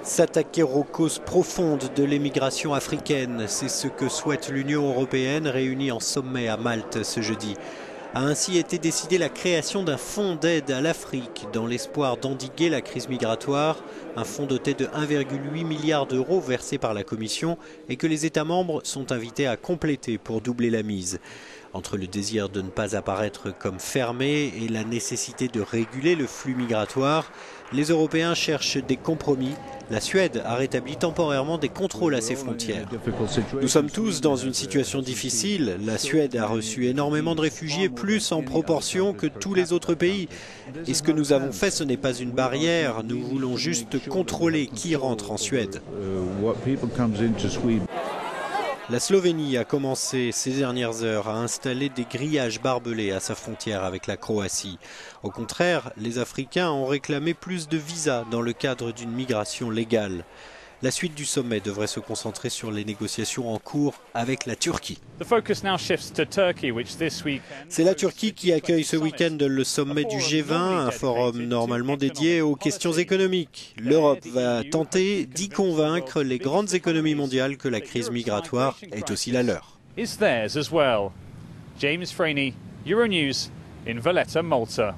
S'attaquer aux causes profondes de l'émigration africaine, c'est ce que souhaite l'Union européenne réunie en sommet à Malte ce jeudi. A ainsi été décidée la création d'un fonds d'aide à l'Afrique dans l'espoir d'endiguer la crise migratoire, un fonds doté de 1,8 milliard d'euros versé par la Commission et que les États membres sont invités à compléter pour doubler la mise. Entre le désir de ne pas apparaître comme fermé et la nécessité de réguler le flux migratoire, les Européens cherchent des compromis. La Suède a rétabli temporairement des contrôles à ses frontières. Nous sommes tous dans une situation difficile. La Suède a reçu énormément de réfugiés, plus en proportion que tous les autres pays. Et ce que nous avons fait, ce n'est pas une barrière. Nous voulons juste contrôler qui rentre en Suède. La Slovénie a commencé ces dernières heures à installer des grillages barbelés à sa frontière avec la Croatie. Au contraire, les Africains ont réclamé plus de visas dans le cadre d'une migration légale. La suite du sommet devrait se concentrer sur les négociations en cours avec la Turquie. C'est la Turquie qui accueille ce week-end le sommet du G20, un forum normalement dédié aux questions économiques. L'Europe va tenter d'y convaincre les grandes économies mondiales que la crise migratoire est aussi la leur. James Freeney, Euronews in Valletta, Malta.